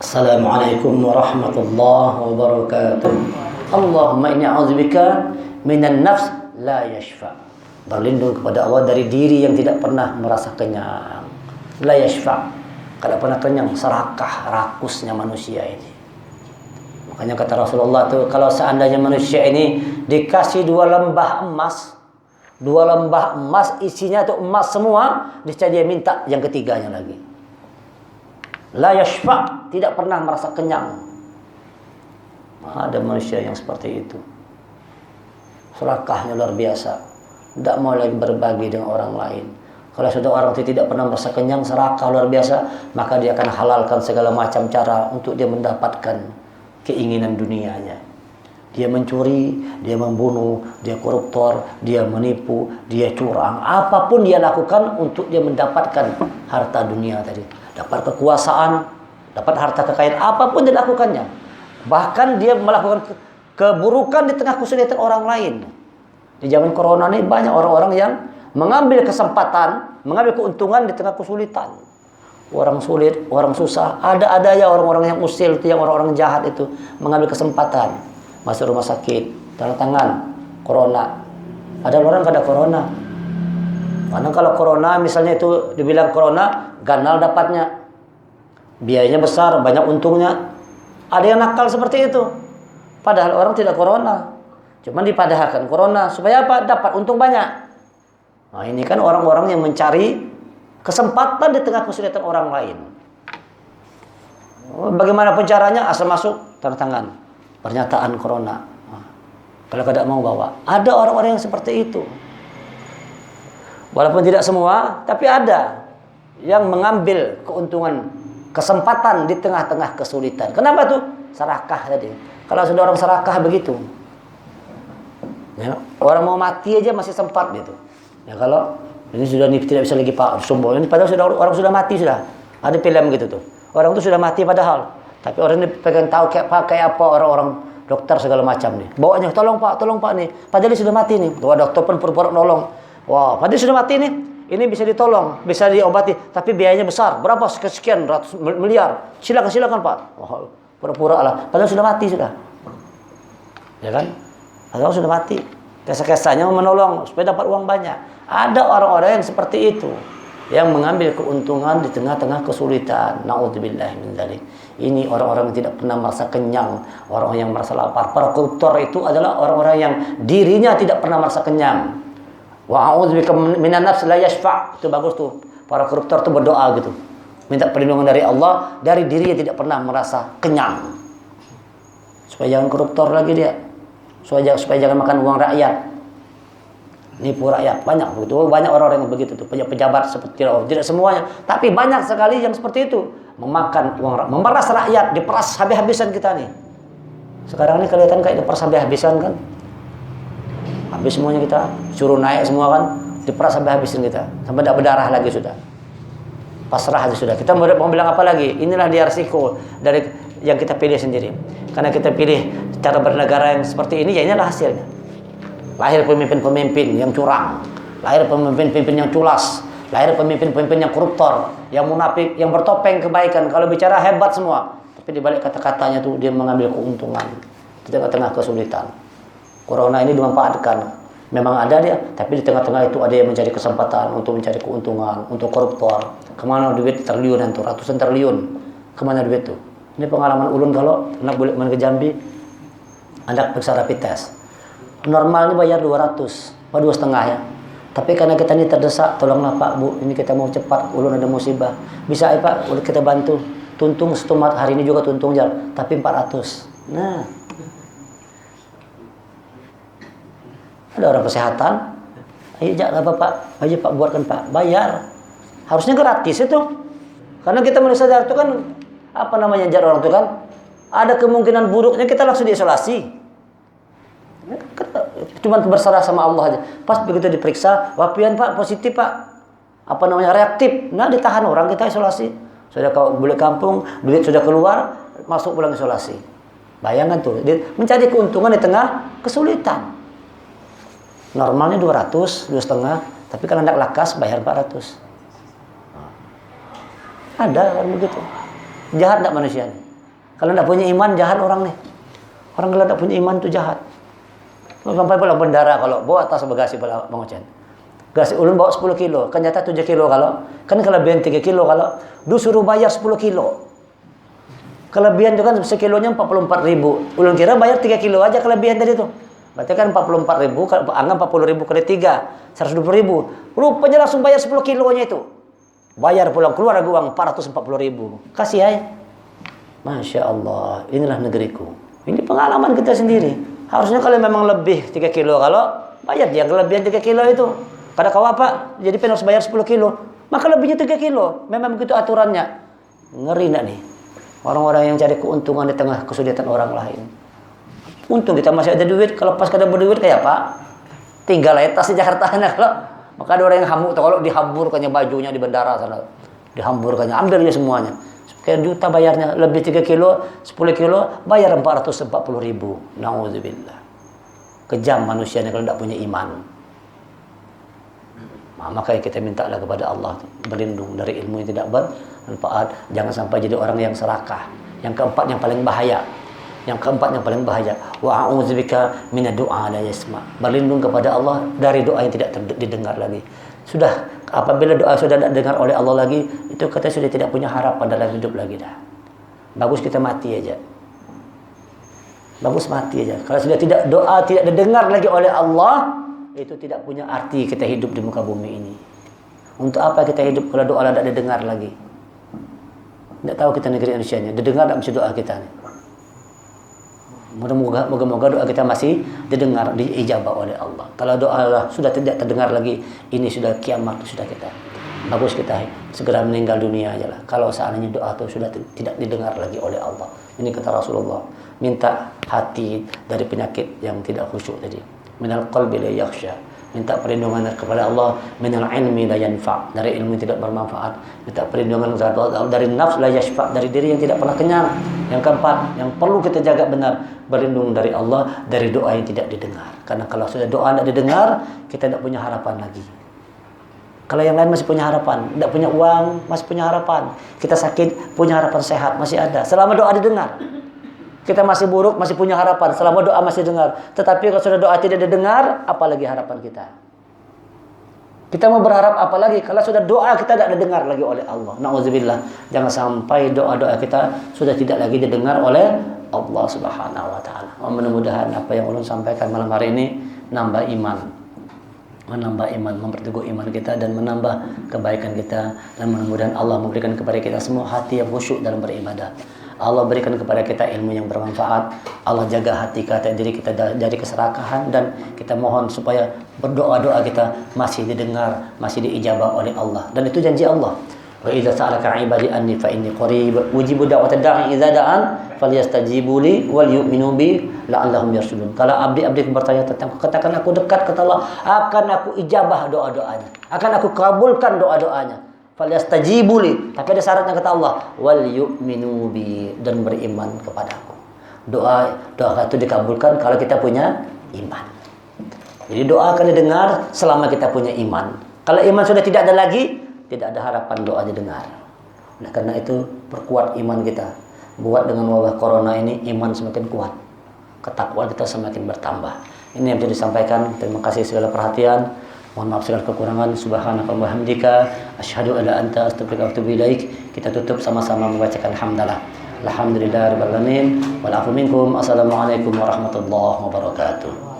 Assalamualaikum warahmatullahi wabarakatuh. Allahumma inni a'udzubika minan nafs la yashfa. Berlindung kepada Allah dari diri yang tidak pernah merasa kenyang. La yashfa. Kalau pernah kenyang, serakah rakusnya manusia ini. Makanya kata Rasulullah tuh, kalau seandainya manusia ini dikasih dua lembah emas isinya tuh emas semua, niscaya dia minta yang ketiganya lagi. La yashfa, tidak pernah merasa kenyang. Ada manusia yang seperti itu. Serakahnya luar biasa. Tidak mau lagi berbagi dengan orang lain. Kalau sudah orang itu tidak pernah merasa kenyang, serakah luar biasa, maka dia akan halalkan segala macam cara untuk dia mendapatkan keinginan dunianya. Dia mencuri, dia membunuh, dia koruptor, dia menipu, dia curang. Apapun dia lakukan untuk dia mendapatkan harta dunia tadi. Dapat kekuasaan, dapat harta kekayaan, apapun dia lakukannya. Bahkan dia melakukan keburukan di tengah kesulitan orang lain. Di zaman corona ini banyak orang-orang yang mengambil kesempatan, mengambil keuntungan di tengah kesulitan. Orang sulit, orang susah, ada ya orang-orang yang usil, yang orang-orang jahat itu mengambil kesempatan. Masuk rumah sakit, tanda tangan, corona. Ada orang kada corona. Karena kalau corona misalnya itu dibilang corona, ganal dapatnya. Biayanya besar, banyak untungnya. Ada yang nakal seperti itu. Padahal orang tidak corona. Cuma dipadahkan corona. Supaya apa? Dapat untung banyak. Nah ini kan orang-orang yang mencari kesempatan di tengah kesulitan orang lain. Bagaimanapun caranya, asal masuk, tanda tangan. Pernyataan corona. Nah, kalau tidak mau bawa. Ada orang-orang yang seperti itu. Walaupun tidak semua, tapi ada yang mengambil keuntungan, kesempatan di tengah-tengah kesulitan. Kenapa tuh? Serakah tadi. Kalau sudah orang serakah begitu, ya, orang mau mati aja masih sempat gitu. Ya kalau ini sudah tidak bisa lagi Pak sombong ini, padahal sudah orang sudah mati sudah. Ada film gitu tuh. Orang itu sudah mati padahal, tapi orang ini pengen tahu kayak apa orang-orang dokter segala macam nih. Bawanya tolong Pak nih. Padahal dia sudah mati nih. Wah dokter pun pura-pura nolong. Wah, padahal sudah mati nih. Ini bisa ditolong, bisa diobati, tapi biayanya besar. Berapa? Sekian ratus miliar. Silakan Pak. Wah, pura-pura lah. Padahal sudah mati sudah. Ya kan? Padahal sudah mati. Kisah-kisahnya menolong supaya dapat uang banyak. Ada orang-orang yang seperti itu, yang mengambil keuntungan di tengah-tengah kesulitan. Na'udzubillah min dzalik. Ini orang-orang yang tidak pernah merasa kenyang, orang yang merasa lapar. Para koruptor itu adalah orang-orang yang dirinya tidak pernah merasa kenyang. Wa a'udzubika minan nafs la yashfa'. Itu bagus tuh. Para koruptor itu berdoa gitu. Minta perlindungan dari Allah dari diri yang tidak pernah merasa kenyang. Supaya jangan koruptor lagi dia. Supaya jangan makan uang rakyat. Nipu rakyat. Banyak begitu. Banyak orang-orang yang begitu tuh. Pejabat seperti itu. Tidak semuanya, tapi banyak sekali yang seperti itu. Memakan uang rakyat, memeras rakyat, diperas habis-habisan kita nih. Sekarang ini kelihatan kayak diperas habis-habisan kan? Habis semuanya kita, suruh naik semua kan, diperas sampai habisin kita, sampai tidak berdarah lagi sudah, pasrah aja sudah. Kita mau bilang apa lagi? Inilah dia resiko dari yang kita pilih sendiri. Karena kita pilih cara bernegara yang seperti ini, ya inilah hasilnya. Lahir pemimpin-pemimpin yang curang, lahir pemimpin-pemimpin yang culas, lahir pemimpin-pemimpin yang koruptor, yang munafik, yang bertopeng kebaikan. Kalau bicara hebat semua, tapi di balik kata-katanya tuh dia mengambil keuntungan di tengah-tengah kesulitan. Corona ini dimanfaatkan. Memang ada dia, tapi di tengah-tengah itu ada yang mencari kesempatan untuk mencari keuntungan, untuk koruptor. Kemana duit triliunan tuh, ratusan triliun. Kemana duit tuh? Ini pengalaman ulun kalau anak boleh main ke Jambi, anak periksa rapid test. Normalnya bayar 200, apa 2,5 ya. Tapi karena kita ini terdesak, tolonglah Pak Bu, ini kita mau cepat, ulun ada musibah. Bisa ya Pak, boleh kita bantu. Tuntung stomat hari ini juga tuntung jar, tapi 400. Nah, ada orang kesehatan, ayo jangan apa Pak, ayo Pak buatkan Pak, bayar. Harusnya gratis itu, karena kita manusia sadar itu kan apa namanya jar orang itu kan, ada kemungkinan buruknya kita langsung diisolasi. Cuma berserah sama Allah aja. Pas begitu diperiksa, wapian Pak positif Pak, apa namanya reaktif, nah ditahan orang kita isolasi. Sudah kau balik kampung, duit sudah keluar, masuk pulang isolasi. Bayangkan tuh, mencari keuntungan di tengah kesulitan. Normalnya 200, 2,5, tapi kalau tidak lakas bayar 400. Ada kan begitu. Jahat tidak manusia ini. Kalau tidak punya iman, jahat orang nih. Orang kalau tidak punya iman itu jahat. Sampai pula bendara kalau bawa tas bagasi pula Bang Ocen. Bagasi ulun bawa 10 kilo, kan nyata 7 kilo kalau. Kan kelebihan 3 kilo kalau. Suruh bayar 10 kilo. Kelebihan itu kan sekilonya 44.000. Ulun kira bayar 3 kilo aja kelebihan tadi tuh. Berarti kan 44.000, anggap 40.000 kali 3, 120.000. Rupanya langsung bayar 10 kilonya itu. Bayar pulang keluar uang 440.000. Kasih aja. Masya Allah, inilah negeriku. Ini pengalaman kita sendiri. Harusnya kalau memang lebih 3 kilo, kalau bayar dia kelebihan 3 kilo itu. Pada kau apa? Jadi harus bayar 10 kilo. Maka lebihnya 3 kilo. Memang begitu aturannya. Ngeri nak nih. Orang-orang yang cari keuntungan di tengah kesulitan orang lain. Untung kita masih ada duit. Kalau pas kada berduit kayak apa? Tinggal letas di Jakarta. Kalau maka ada orang yang hamuk. Kalau dihamburkannya bajunya di bandara sana. Dihamburkannya. Ambil aja semuanya. Kayak juta bayarnya. Lebih 3 kilo, 10 kilo. Bayar 440.000. Na'udzubillah. Kejam manusianya kalau tidak punya iman. Makanya kita mintalah kepada Allah berlindung dari ilmu yang tidak bermanfaat. Jangan sampai jadi orang yang serakah. Yang keempat yang paling bahaya. Wa a'udzubika minad du'a la yasma. Berlindung kepada Allah dari doa yang tidak didengar lagi. Sudah apabila doa sudah tidak didengar oleh Allah lagi, itu kita sudah tidak punya harapan dalam hidup lagi dah. Bagus kita mati aja. Kalau sudah doa tidak didengar lagi oleh Allah, itu tidak punya arti kita hidup di muka bumi ini. Untuk apa kita hidup kalau doa tidak didengar lagi? Tidak tahu kita negeri Indonesia nya didengar tak mesti doa kita nih. Moga-moga doa kita masih didengar, diijabah oleh Allah. Kalau doa sudah tidak terdengar lagi, ini sudah kiamat, sudah kita. Bagus kita segera meninggal dunia aja lah. Kalau seandainya doa itu sudah tidak didengar lagi oleh Allah. Ini kata Rasulullah, minta hati dari penyakit yang tidak khusyuk tadi. Minal qalbi la yakhsha. Minta perlindungan kepada Allah, minal ilmi la yanfa', dari ilmu yang tidak bermanfaat. Minta perlindungan kepada Allah dari nafs la yashfa', dari diri yang tidak pernah kenyang. Yang keempat, yang perlu kita jaga benar, berlindung dari Allah dari doa yang tidak didengar. Karena kalau sudah doa tidak didengar, kita tidak punya harapan lagi. Kalau yang lain masih punya harapan, tidak punya uang, masih punya harapan. Kita sakit, punya harapan sehat, masih ada. Selama doa didengar. Kita masih buruk, masih punya harapan selama doa masih dengar. Tetapi kalau sudah doa tidak didengar, apalagi harapan kita? Kita mau berharap apa lagi kalau sudah doa kita tidak didengar lagi oleh Allah. Na'udzubillah. Jangan sampai doa-doa kita sudah tidak lagi didengar oleh Allah Subhanahu wa taala. Mudah-mudahan apa yang ulun sampaikan malam hari ini menambah iman, memperteguh iman kita dan menambah kebaikan kita, dan mudah-mudahan Allah memberikan kepada kita semua hati yang khusyuk dalam beribadah. Allah berikan kepada kita ilmu yang bermanfaat. Allah jaga hati kita, diri kita dari keserakahan, dan kita mohon supaya berdoa-doa kita masih didengar, masih diijabah oleh Allah. Dan itu janji Allah. Wa idza sa'alaka 'ibadi anni fa inni qarib ujibu da'watad da'i idza da'an falyastajibu li wal yu'minu bi la'allahum yarshudun. Kalau abdi-abdi bertanya tentang katakan aku dekat kata Allah, akan aku ijabah doa-doanya, akan aku kabulkan doa-doanya. Falyastajibu li, tapi ada syaratnya kata Allah, wal yu'minu bi, dan beriman kepadaku. Doa itu dikabulkan kalau kita punya iman. Jadi doa akan didengar selama kita punya iman. Kalau iman sudah tidak ada lagi, tidak ada harapan doa didengar. Nah, karena itu perkuat iman kita. Buat dengan wabah corona ini iman semakin kuat, ketakwaan kita semakin bertambah. Ini yang bisa disampaikan. Terima kasih segala perhatian. Mohon maaf segala kekurangan. Subhanaka wa hamdika asyhadu an la anta astaghfiruka wa atubu ilaik. Kita tutup sama-sama membacakan hamdalah. Alhamdulillahirabbil alamin wal afu minkum. Assalamualaikum warahmatullahi wabarakatuh.